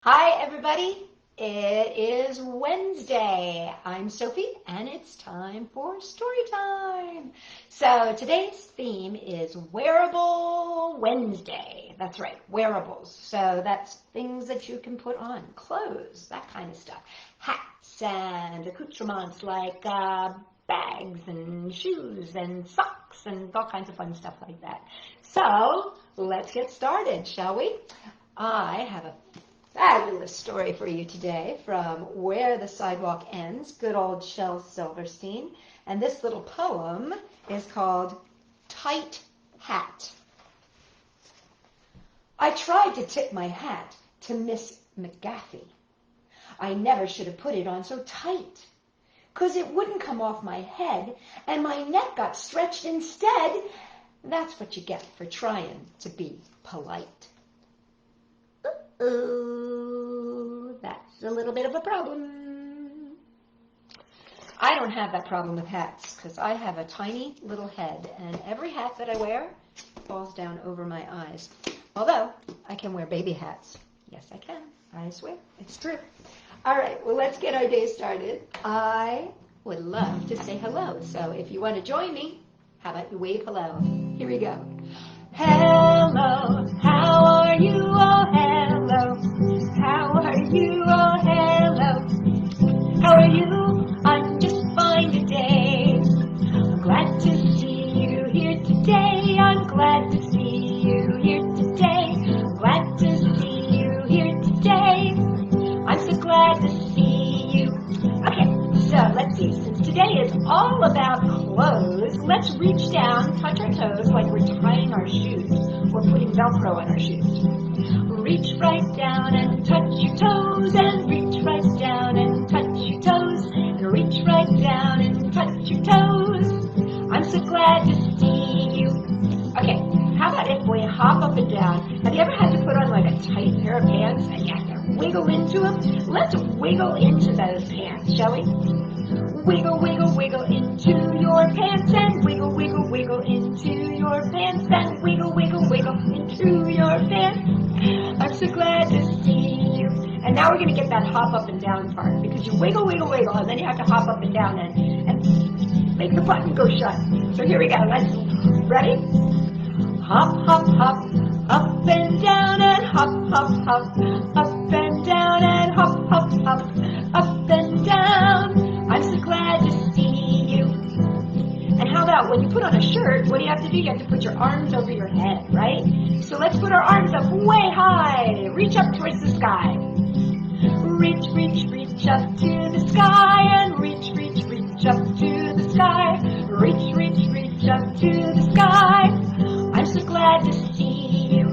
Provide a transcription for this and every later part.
Hi, everybody. It is Wednesday. I'm Sophie, and it's time for story time. So today's theme is Wearable Wednesday. That's right, wearables. So that's things that you can put on, clothes, that kind of stuff. Hats and accoutrements like bags and shoes and socks and all kinds of fun stuff like that. So let's get started, shall we? I have a fabulous story for you today from Where the Sidewalk Ends, good old Shel Silverstein. And this little poem is called Tight Hat. I tried to tip my hat to Miss McGaffey. I never should have put it on so tight, 'cause it wouldn't come off my head, and my neck got stretched instead. That's what you get for trying to be polite. Ooh, that's a little bit of a problem. I don't have that problem with hats because I have a tiny little head, and every hat that I wear falls down over my eyes. Although, I can wear baby hats. Yes, I can. I swear. It's true. All right, well, let's get our day started. I would love to say hello, so if you want to join me, how about you wave hello? Here we go. Hello, how are you? Oh, hello. How are you? Oh, hello. How are you? I'm just fine today. I'm glad to see you here today. I'm glad to see you here today. I'm glad to see you here today. I'm so glad to see you. Okay, so let's see. Since today is all about clothes, let's reach down, touch our toes like we're tying our shoes or putting Velcro on our shoes. Reach right down and touch your toes, and reach right down and touch your toes, and reach right down and touch your toes. I'm so glad to see you. Okay, how about if we hop up and down? Have you ever had to put on like a tight pair of pants and you have to wiggle into them? Let's wiggle into those pants, shall we? Wiggle, wiggle, wiggle into your pants, and wiggle, wiggle, wiggle into your pants, and wiggle, wiggle, wiggle into your pants. I'm so glad to see you. And now we're going to get that hop up and down part, because you wiggle, wiggle, wiggle, and then you have to hop up and down and make the button go shut. So here we go. Let's, ready? Hop, hop, hop, up and down and hop, hop, hop, up and down and hop, hop, hop, up and down. I'm so glad to see you. And how about when you put on a shirt, what do you have to do? You have to put your arms over your head, right? So let's put our arms up way high. Reach up towards the sky. Reach, reach, reach up to the sky, and reach, reach, reach up to the sky. Reach, reach, reach up to the sky. I'm so glad to see you.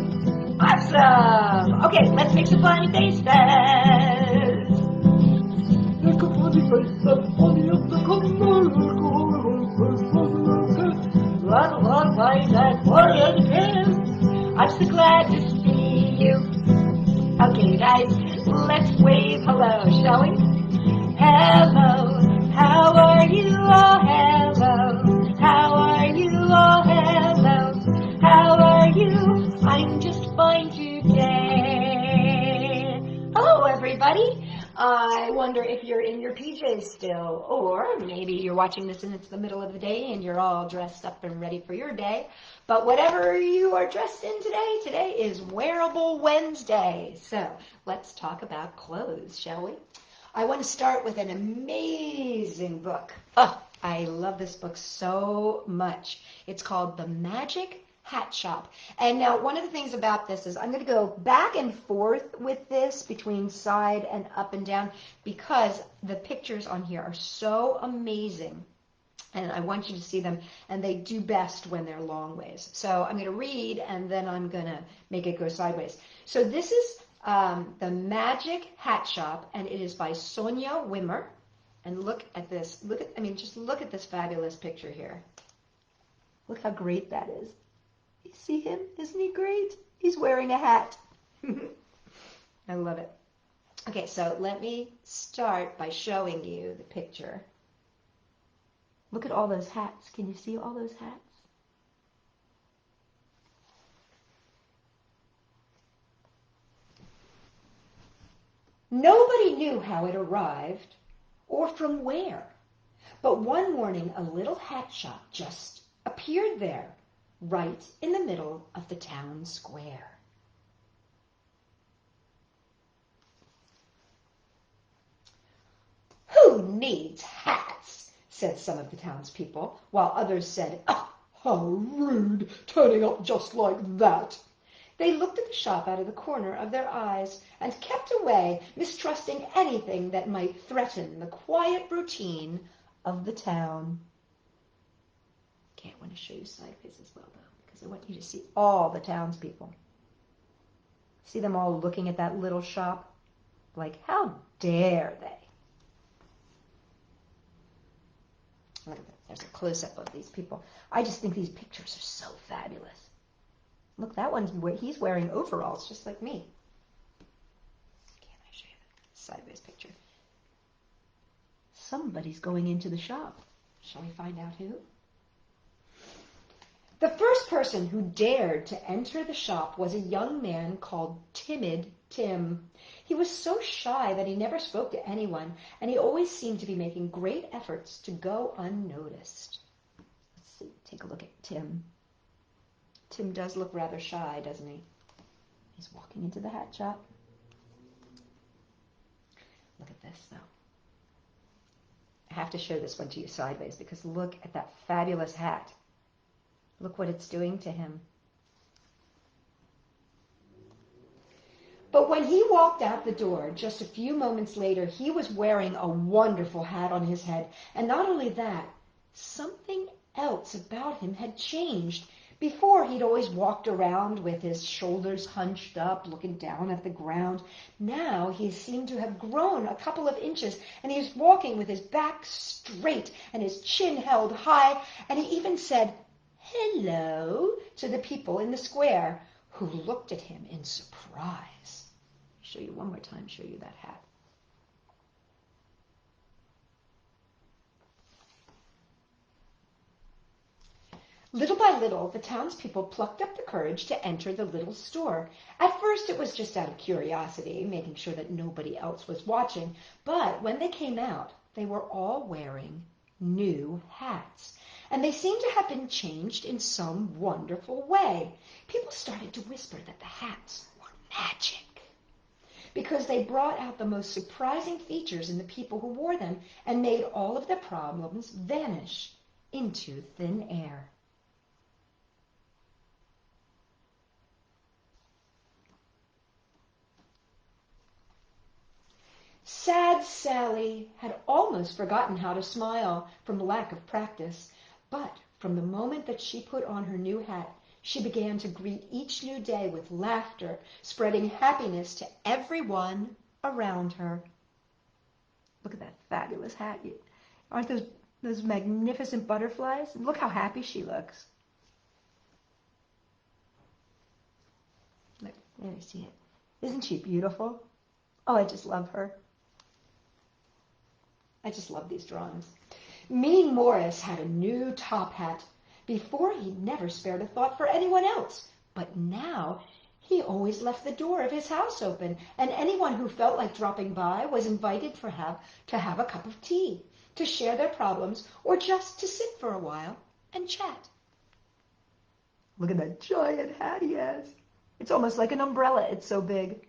Awesome. Okay, let's make some funny faces. Make a funny face, that's funny up the run along like that warrior again. I'm so glad to see you. Okay, guys, let's wave hello, shall we? Hello, how are you? Oh, hello. How are you? Oh, hello. How are you? I'm just fine today. Hello, everybody. I wonder if you're in your PJs still, or maybe you're watching this and it's the middle of the day and you're all dressed up and ready for your day. But whatever you are dressed in today, today is Wearable Wednesday. So let's talk about clothes, shall we? I want to start with an amazing book. Oh, I love this book so much. It's called The Magic Hat Shop. And now one of the things about this is I'm going to go back and forth with this between side and up and down because the pictures on here are so amazing. And I want you to see them, and they do best when they're long ways. So I'm going to read, and then I'm going to make it go sideways. So this is The Magic Hat Shop, and it is by Sonja Wimmer. And look at this. Just look at this fabulous picture here. Look how great that is. You see him? Isn't he great? He's wearing a hat. I love it. Okay, so let me start by showing you the picture. Look at all those hats. Can you see all those hats? Nobody knew how it arrived or from where. But one morning, a little hat shop just appeared there, right in the middle of the town square. "Who needs hats?" said some of the townspeople, while others said, "Oh, how rude, turning up just like that." They looked at the shop out of the corner of their eyes and kept away, mistrusting anything that might threaten the quiet routine of the town. Okay, I want to show you sideways as well, though, because I want you to see all the townspeople. See them all looking at that little shop? Like, how dare they? Look at that. There's a close-up of these people. I just think these pictures are so fabulous. Look, that one's he's wearing overalls just like me. Can't I show you the sideways picture? Somebody's going into the shop. Shall we find out who? The first person who dared to enter the shop was a young man called Timid Tim. He was so shy that he never spoke to anyone, and he always seemed to be making great efforts to go unnoticed. Let's see, take a look at Tim. Tim does look rather shy, doesn't he? He's walking into the hat shop. Look at this, though. I have to show this one to you sideways because look at that fabulous hat. Look what it's doing to him. But when he walked out the door just a few moments later, he was wearing a wonderful hat on his head. And not only that, something else about him had changed. Before, he'd always walked around with his shoulders hunched up, looking down at the ground. Now he seemed to have grown a couple of inches, and he was walking with his back straight and his chin held high, and he even said, "Hello," to the people in the square, who looked at him in surprise. I'll show you one more time, show you that hat. Little by little, the townspeople plucked up the courage to enter the little store. At first, it was just out of curiosity, making sure that nobody else was watching. But when they came out, they were all wearing new hats. And they seemed to have been changed in some wonderful way. People started to whisper that the hats were magic, because they brought out the most surprising features in the people who wore them and made all of their problems vanish into thin air. Sad Sally had almost forgotten how to smile from lack of practice, but from the moment that she put on her new hat, she began to greet each new day with laughter, spreading happiness to everyone around her. Look at that fabulous hat. Aren't those magnificent butterflies? Look how happy she looks. Look, there you see it. Isn't she beautiful? Oh, I just love her. I just love these drawings. Mean Morris had a new top hat. Before, he'd never spared a thought for anyone else. But now, he always left the door of his house open, and anyone who felt like dropping by was invited to have a cup of tea, to share their problems, or just to sit for a while and chat. Look at that giant hat he has. It's almost like an umbrella. It's so big.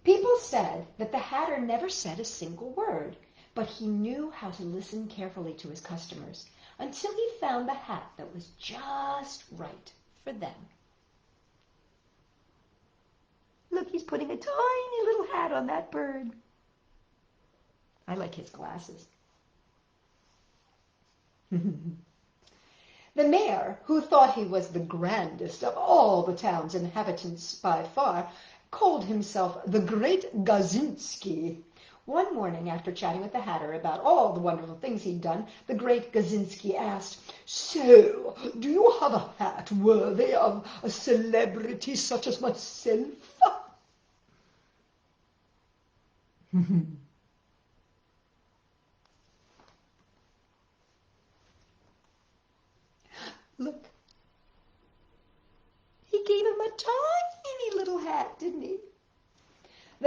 People said that the hatter never said a single word, but he knew how to listen carefully to his customers until he found the hat that was just right for them. Look, he's putting a tiny little hat on that bird. I like his glasses. The mayor, who thought he was the grandest of all the town's inhabitants by far, called himself the Great Gazinski. One morning, after chatting with the hatter about all the wonderful things he'd done, the Great Gazinski asked, "So, do you have a hat worthy of a celebrity such as myself?"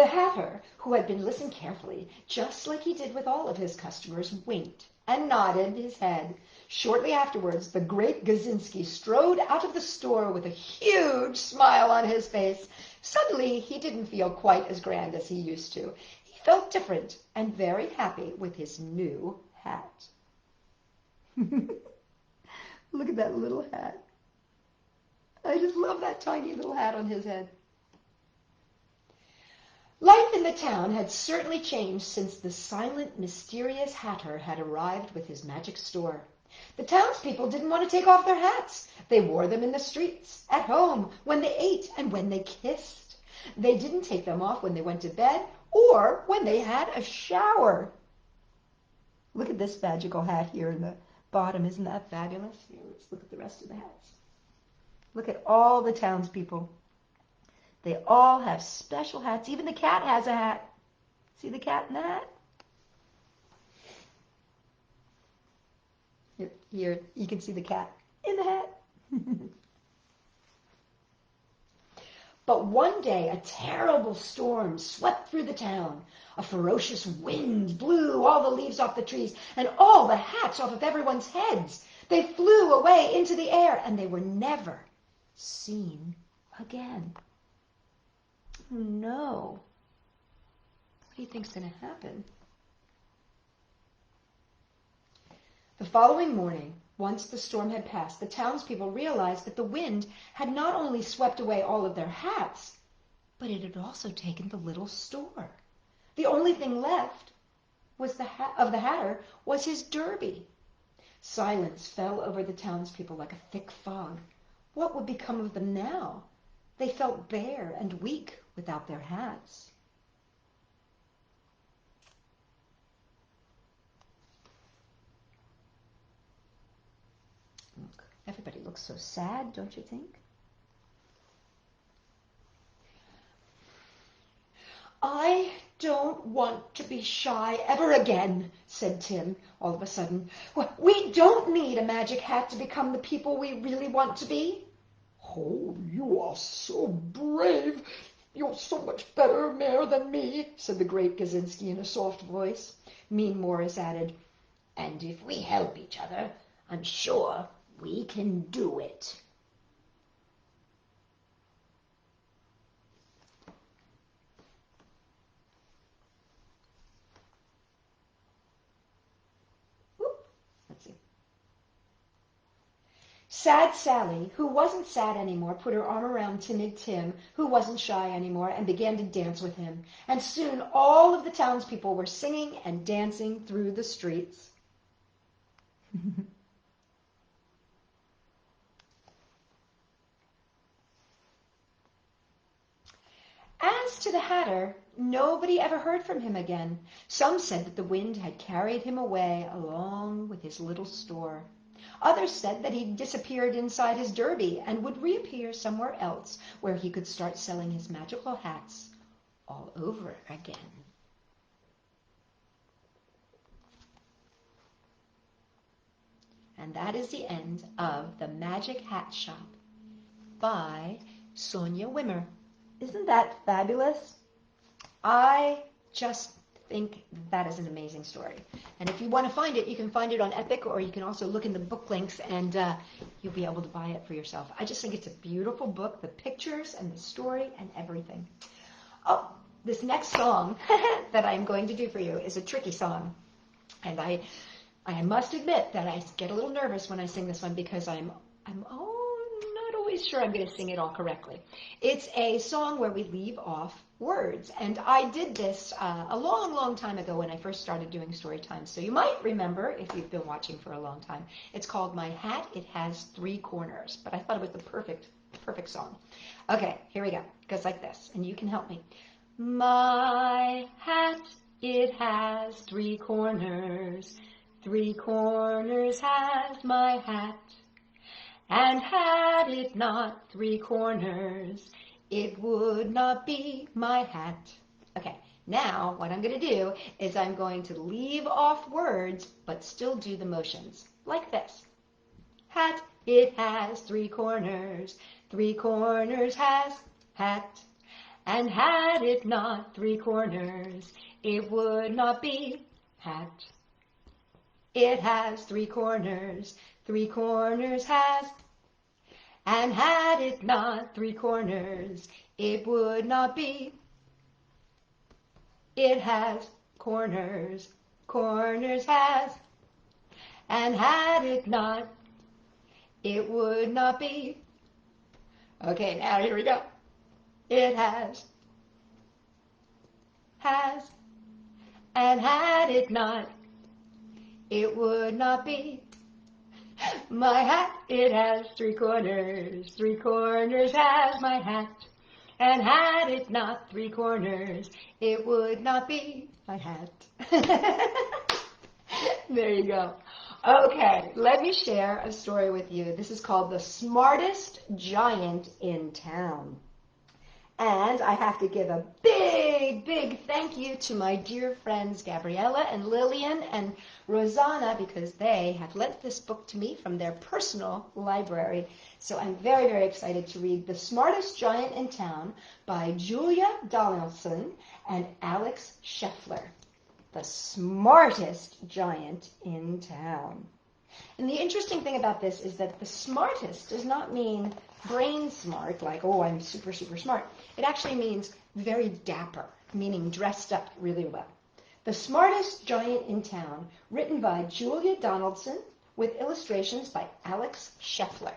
The hatter, who had been listening carefully, just like he did with all of his customers, winked and nodded his head. Shortly afterwards, the great Gazinski strode out of the store with a huge smile on his face. Suddenly, he didn't feel quite as grand as he used to. He felt different and very happy with his new hat. Look at that little hat. I just love that tiny little hat on his head. Life in the town had certainly changed since the silent, mysterious hatter had arrived with his magic store. The townspeople didn't want to take off their hats. They wore them in the streets, at home, when they ate, and when they kissed. They didn't take them off when they went to bed or when they had a shower. Look at this magical hat here in the bottom. Isn't that fabulous? Here, let's look at the rest of the hats. Look at all the townspeople. They all have special hats. Even the cat has a hat. See the cat in the hat? Here, you can see the cat in the hat. But one day, a terrible storm swept through the town. A ferocious wind blew all the leaves off the trees and all the hats off of everyone's heads. They flew away into the air, and they were never seen again. Oh, no. What do you think's going to happen? The following morning, once the storm had passed, the townspeople realized that the wind had not only swept away all of their hats, but it had also taken the little store. The only thing left was of the hatter was his derby. Silence fell over the townspeople like a thick fog. What would become of them now? They felt bare and weak without their hats. Look, everybody looks so sad, don't you think? I don't want to be shy ever again, said Tim, all of a sudden. We don't need a magic hat to become the people we really want to be. Oh, you are so brave. You're so much better mayor than me, said the great Gazinski in a soft voice. Mean Morris added, And if we help each other, I'm sure we can do it. Let's see. Sad Sally, who wasn't sad anymore, put her arm around timid Tim, who wasn't shy anymore, and began to dance with him. And soon all of the townspeople were singing and dancing through the streets. As to the hatter, nobody ever heard from him again. Some said that the wind had carried him away along with his little store. Others said that he disappeared inside his derby and would reappear somewhere else where he could start selling his magical hats all over again. And that is the end of The Magic Hat Shop by Sonja Wimmer. Isn't that fabulous? I just think that is an amazing story. And if you want to find it, you can find it on Epic, or you can also look in the book links and you'll be able to buy it for yourself. I just think it's a beautiful book, the pictures and the story and everything. Oh, this next song that I'm going to do for you is a tricky song. And I must admit that I get a little nervous when I sing this one because I'm not always sure I'm going to sing it all correctly. It's a song where we leave off words, and I did this a long, long time ago when I first started doing Storytime, so you might remember if you've been watching for a long time. It's called My Hat, It Has Three Corners, but I thought it was the perfect song. Okay, here we go. It goes like this, and you can help me. My hat, it has three corners. Three corners has my hat. And had it not three corners, it would not be my hat. Okay, now what I'm going to do is I'm going to leave off words, but still do the motions, like this. Hat, it has three corners has hat. And had it not 3 corners, it would not be hat. It has 3 corners, 3 corners has. And had it not 3 corners, it would not be. It has corners, corners has. And had it not, it would not be. Okay, now here we go. It has, and had it not, it would not be. My hat, it has 3 corners, 3 corners has my hat. And had it not 3 corners, it would not be my hat. There you go. Okay, let me share a story with you. This is called The Smartest Giant in Town. And I have to give a big, big thank you to my dear friends Gabriella and Lillian and Rosanna, because they have lent this book to me from their personal library. So I'm very, very excited to read The Smartest Giant in Town by Julia Donaldson and Alex Scheffler. The Smartest Giant in Town. And the interesting thing about this is that the smartest does not mean brain smart, like, oh, I'm super, super smart. It actually means very dapper, meaning dressed up really well. The Smartest Giant in Town, written by Julia Donaldson, with illustrations by Alex Scheffler.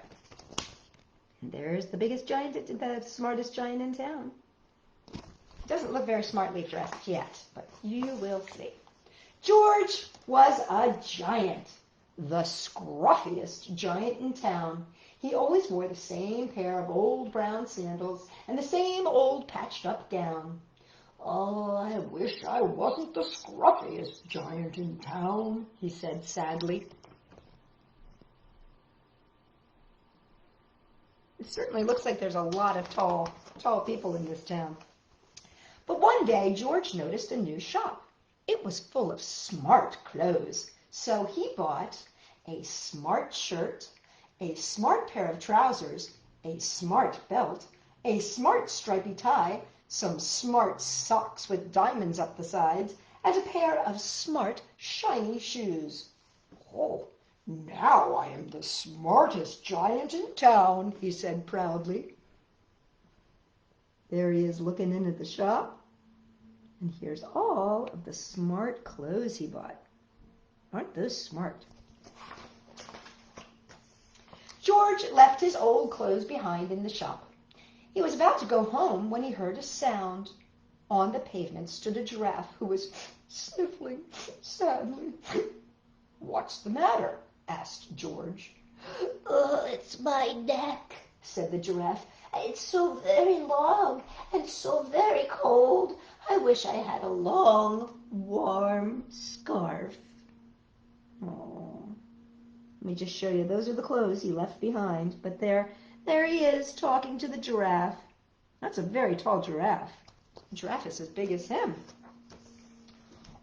And there's the biggest giant, the smartest giant in town. Doesn't look very smartly dressed yet, but you will see. George was a giant, the scruffiest giant in town. He always wore the same pair of old brown sandals and the same old patched-up gown. Oh, I wish I wasn't the scruffiest giant in town, he said sadly. It certainly looks like there's a lot of tall people in this town. But one day, George noticed a new shop. It was full of smart clothes. So he bought a smart shirt, a smart pair of trousers, a smart belt, a smart stripy tie, some smart socks with diamonds up the sides, and a pair of smart, shiny shoes. Oh, now I am the smartest giant in town, he said proudly. There he is looking in at the shop, and here's all of the smart clothes he bought. Aren't those smart? George left his old clothes behind in the shop. He was about to go home when he heard a sound. On the pavement stood a giraffe who was sniffling sadly. What's the matter? Asked George. Oh, it's my neck, said the giraffe. It's so very long and so very cold. I wish I had a long, warm scarf. Oh, let me just show you. Those are the clothes he left behind. But there he is talking to the giraffe. That's a very tall giraffe. The giraffe is as big as him.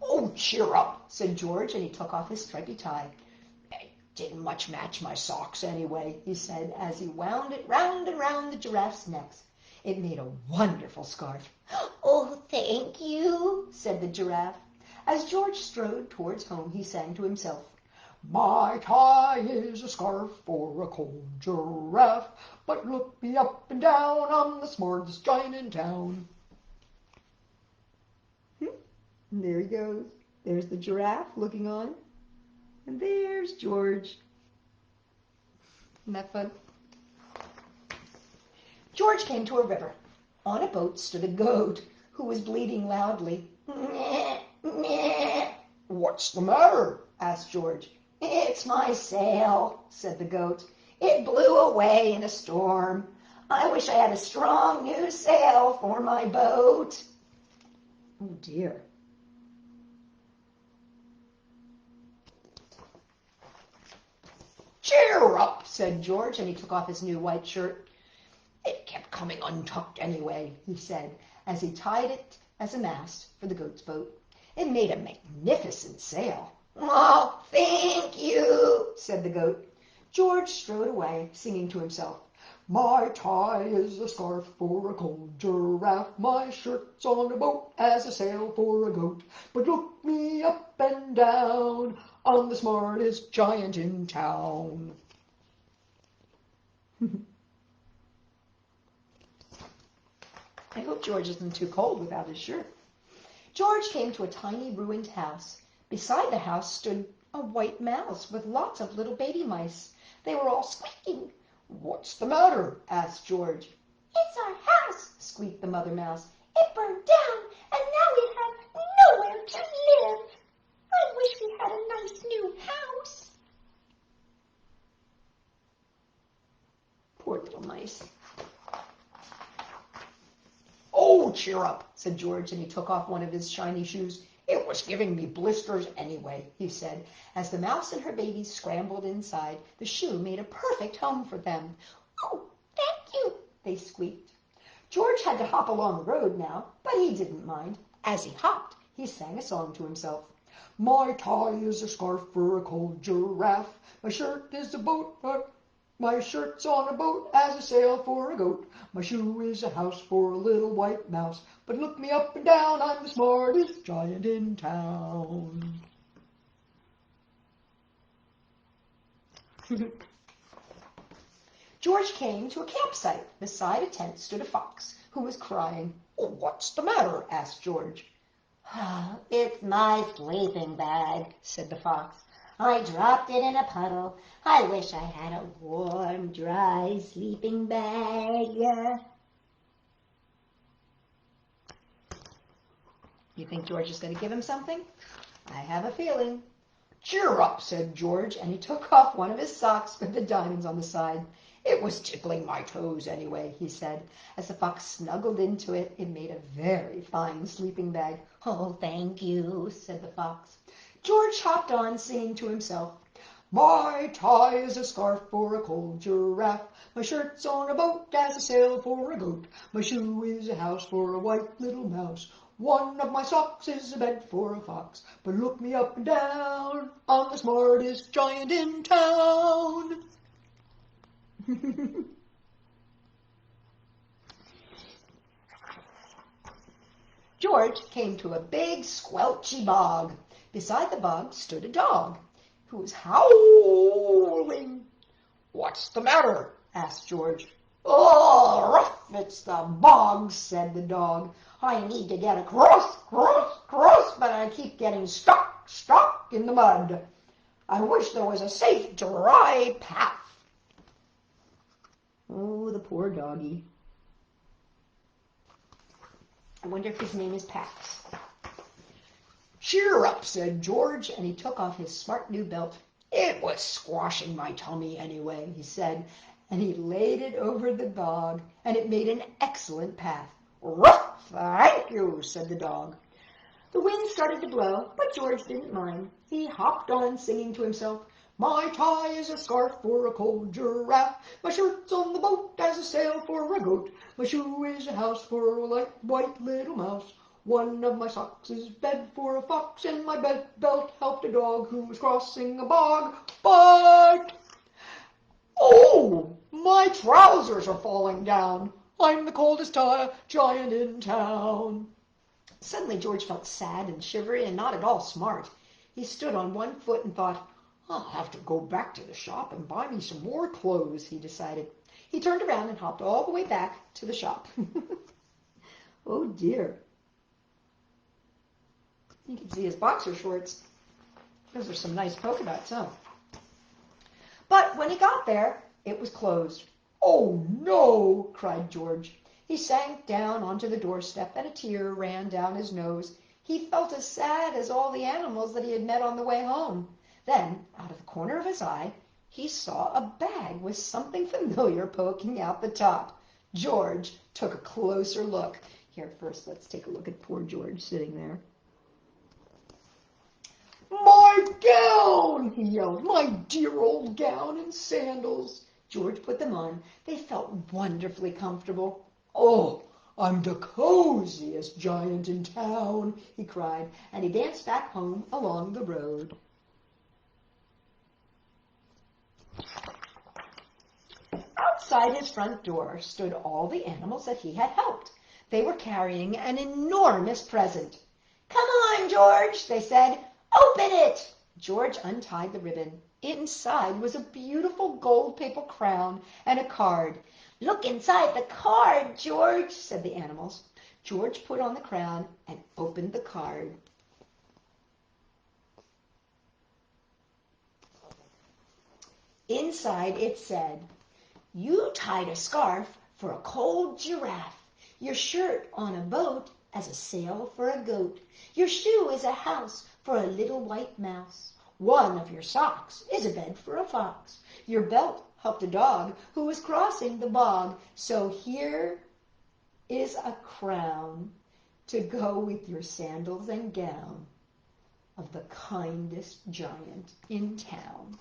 Oh, cheer up, said George, and he took off his stripy tie. It didn't much match my socks anyway, he said, as he wound it round and round the giraffe's neck. It made a wonderful scarf. Oh, thank you, said the giraffe. As George strode towards home, he sang to himself, My tie is a scarf for a cold giraffe, but look me up and down, I'm the smartest giant in town. And there he goes. There's the giraffe looking on. And there's George. Isn't that fun? George came to a river. On a boat stood a goat who was bleating loudly. What's the matter? Asked George. It's my sail, said the goat. It blew away in a storm. I wish I had a strong new sail for my boat. Oh dear. Cheer up, said George, and he took off his new white shirt. It kept coming untucked anyway, he said, as he tied it as a mast for the goat's boat. It made a magnificent sail. Oh, thank you, said the goat. George strode away, singing to himself, My tie is a scarf for a cold giraffe. My shirt's on a boat as a sail for a goat. But look me up and down, I'm the smartest giant in town. I hope George isn't too cold without his shirt. George came to a tiny ruined house. Beside the house stood a white mouse with lots of little baby mice. They were all squeaking. "What's the matter?" asked George. "It's our house," squeaked the mother mouse. "It burned down, and now we have nowhere to live. I wish we had a nice new house." Poor little mice. "Oh, cheer up," said George, and he took off one of his shiny shoes. "It was giving me blisters anyway," he said. As the mouse and her babies scrambled inside, the shoe made a perfect home for them. "Oh, thank you," they squeaked. George had to hop along the road now, but he didn't mind. As he hopped, he sang a song to himself. "My tie is a scarf for a cold giraffe. My shirt is a boat. My shirt's on a boat as a sail for a goat. My shoe is a house for a little white mouse. But look me up and down, I'm the smartest giant in town." George came to a campsite. Beside a tent stood a fox who was crying. "Oh, what's the matter?" asked George. "It's my sleeping bag," said the fox. "I dropped it in a puddle. I wish I had a warm, dry sleeping bag." You think George is going to give him something? I have a feeling. "Cheer up," said George, and he took off one of his socks with the diamonds on the side. "It was tickling my toes anyway," he said. As the fox snuggled into it, it made a very fine sleeping bag. "Oh, thank you," said the fox. George hopped on, singing to himself. "My tie is a scarf for a cold giraffe. My shirt's on a boat as a sail for a goat. My shoe is a house for a white little mouse. One of my socks is a bed for a fox. But look me up and down, I'm the smartest giant in town." George came to a big squelchy bog. Beside the bog stood a dog who was howling. "What's the matter?" asked George. "Oh, rough, it's the bog," said the dog. "I need to get across, but I keep getting stuck in the mud. I wish there was a safe, dry path." Oh, the poor doggy. I wonder if his name is Pax. "Cheer up," said George, and he took off his smart new belt. "It was squashing my tummy anyway," he said, and he laid it over the bog, and it made an excellent path. "Ruff, thank you," said the dog. The wind started to blow, but George didn't mind. He hopped on, singing to himself. "My tie is a scarf for a cold giraffe. My shirt's on the boat as a sail for a goat. My shoe is a house for a light white little mouse. One of my socks is bed for a fox, and my belt helped a dog who was crossing a bog. But, oh, my trousers are falling down. I'm the coldest giant in town." Suddenly George felt sad and shivery and not at all smart. He stood on one foot and thought, "I'll have to go back to the shop and buy me some more clothes," he decided. He turned around and hopped all the way back to the shop. Oh dear. You can see his boxer shorts. Those are some nice polka dots, huh? But when he got there, it was closed. "Oh no!" cried George. He sank down onto the doorstep and a tear ran down his nose. He felt as sad as all the animals that he had met on the way home. Then, out of the corner of his eye, he saw a bag with something familiar poking out the top. George took a closer look. Here, first, let's take a look at poor George sitting there. "My gown!" he yelled. "My dear old gown and sandals." George put them on. They felt wonderfully comfortable. "Oh, I'm the coziest giant in town," he cried, and he danced back home along the road. outside his front door stood all the animals that he had helped. They were carrying an enormous present. "Come on, George," they said. "Open it." George untied the ribbon. Inside was a beautiful gold paper crown and a card. "Look inside the card, George," said the animals. George put on the crown and opened the card. Inside it said, "You tied a scarf for a cold giraffe, your shirt on a boat as a sail for a goat, your shoe is a house for a little white mouse, one of your socks is a bed for a fox, your belt helped a dog who was crossing the bog, so here is a crown to go with your sandals and gown of the kindest giant in town."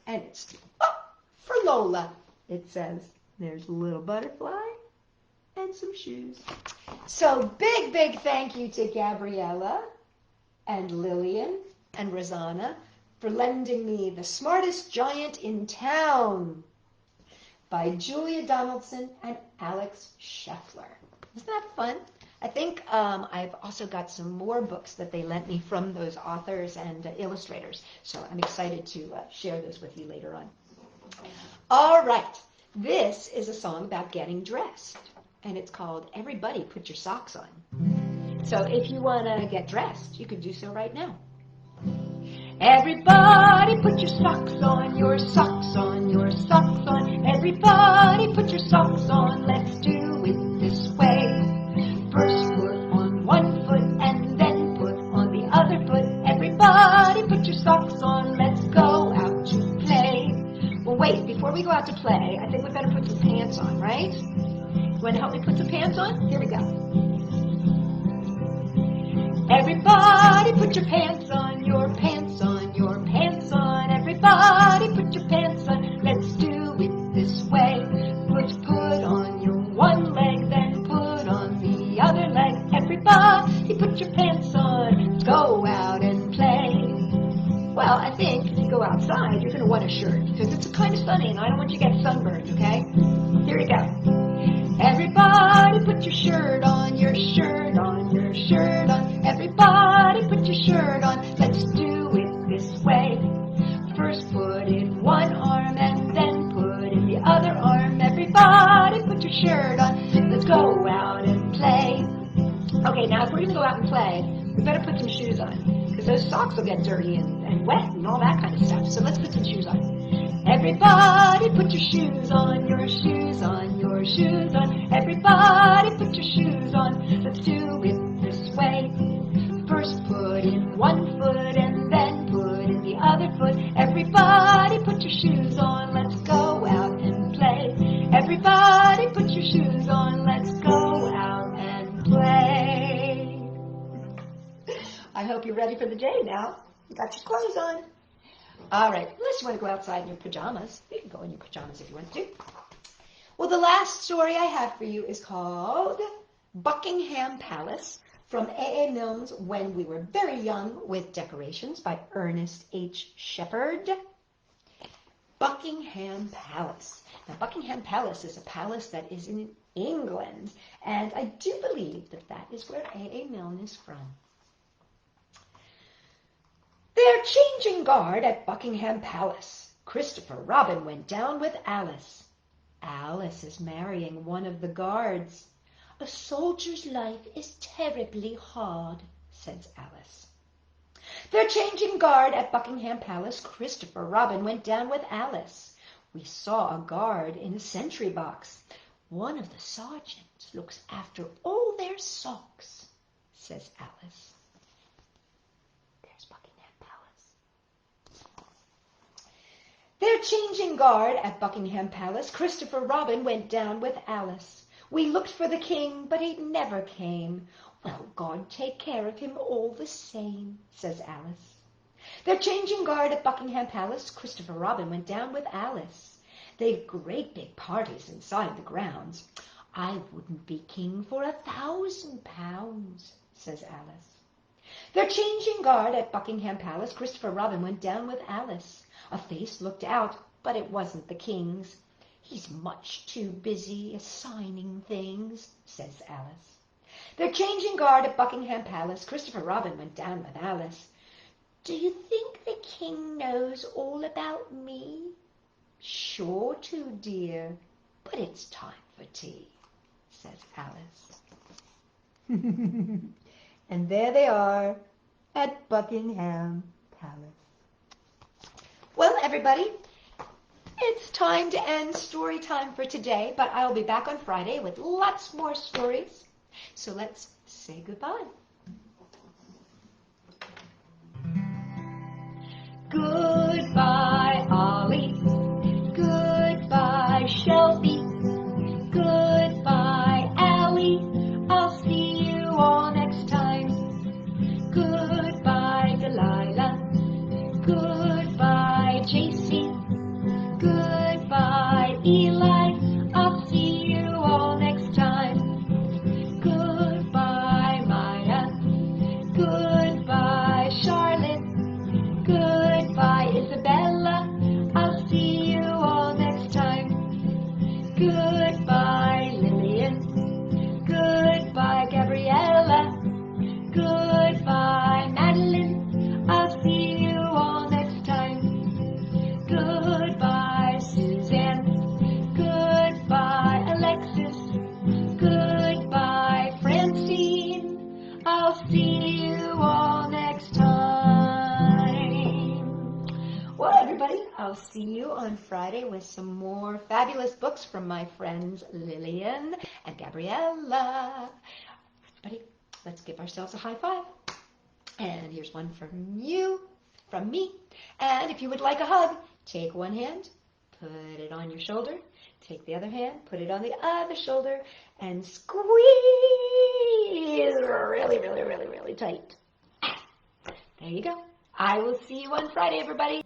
And it's for Lola, it says. There's a little butterfly and some shoes. So big thank you to Gabriella and Lillian and Rosanna for lending me The Smartest Giant in Town by Julia Donaldson and Alex Scheffler. Isn't that fun? I think I've also got some more books that they lent me from those authors and illustrators. So I'm excited to share those with you later on. All right. This is a song about getting dressed. And it's called Everybody Put Your Socks On. So if you want to get dressed, you can do so right now. Everybody put your socks on, your socks on, your socks on. Everybody put your socks on, let's do it this way. First put on one foot and then put on the other foot. Everybody put your socks on, let's go out to play. Well, wait, before we go out to play, I think we better put some pants on, right? You want to help me put some pants on? Here we go. Everybody put your pants on, your pants on, your pants on. Everybody put your pants on, let's do it this way. Put on your one leg, then put on the other leg. Everybody put your pants on, let's go out and play. Well, I think if you go outside, you're going to want a shirt because it's kind of sunny and I don't want you to get sunburned, okay? Here we go. Everybody put your shirt on, your shirt on, your shirt on. Everybody put your shirt on, let's do it this way. First put in one arm and then put in the other arm. Everybody put your shirt on, let's go out and play. Okay, now if we're going to go out and play, we better put some shoes on because those socks will get dirty and wet and all that kind of stuff. So let's put some shoes on. Everybody put your shoes on, your shoes on, your shoes on. Everybody put your shoes on, let's do it this way. First put in one foot and then put in the other foot. Everybody put your shoes on, let's go out and play. Everybody put your shoes on, let's go out and play. I hope you're ready for the day now. You got your clothes on. All right, unless you want to go outside in your pajamas. You can go in your pajamas if you want to. Well, the last story I have for you is called Buckingham Palace from A.A. Milne's When We Were Very Young with Decorations by Ernest H. Shepard. Buckingham Palace. Now, Buckingham Palace is a palace that is in England, and I do believe that that is where A.A. Milne is from. They're changing guard at Buckingham Palace. Christopher Robin went down with Alice. Alice is marrying one of the guards. A soldier's life is terribly hard, says Alice. They're changing guard at Buckingham Palace. Christopher Robin went down with Alice. We saw a guard in a sentry box. One of the sergeants looks after all their socks, says Alice. They're changing guard at Buckingham Palace. Christopher Robin went down with Alice. We looked for the king, but he never came. Well, God take care of him all the same, says Alice. They're changing guard at Buckingham Palace. Christopher Robin went down with Alice. They've great big parties inside the grounds. I wouldn't be king for £1,000, says Alice. They're changing guard at Buckingham Palace. Christopher Robin went down with Alice. A face looked out, but it wasn't the king's. He's much too busy assigning things, says Alice. They're changing guard at Buckingham Palace. Christopher Robin went down with Alice. Do you think the king knows all about me? Sure to, dear, but it's time for tea, says Alice. And there they are at Buckingham Palace. Well, everybody, it's time to end story time for today, but I'll be back on Friday with lots more stories. So let's say goodbye. Goodbye, Ollie. Goodbye, Shelby. Goodbye, Allie. I'll see you all next time. Goodbye, Delilah. Goodbye, JC. Goodbye, Eli. I'll see you all next time. Goodbye, Maya. Goodbye, Charlotte. Goodbye, Isabella. I'll see you all next time. Goodbye, Lillian. Goodbye, Gabriella. Goodbye, Madeline. I'll see you all next time. Goodbye, Suzanne. Goodbye, Alexis. Goodbye, Francine. I'll see you all next time. Well, everybody, I'll see you on Friday with some more fabulous books from my friends Lillian and Gabriella. Everybody, let's give ourselves a high five. And here's one from you, from me. And if you would like a hug, take one hand, put it on your shoulder. Take the other hand, put it on the other shoulder, and squeeze really, really, really, really tight. There you go. I will see you on Friday, everybody.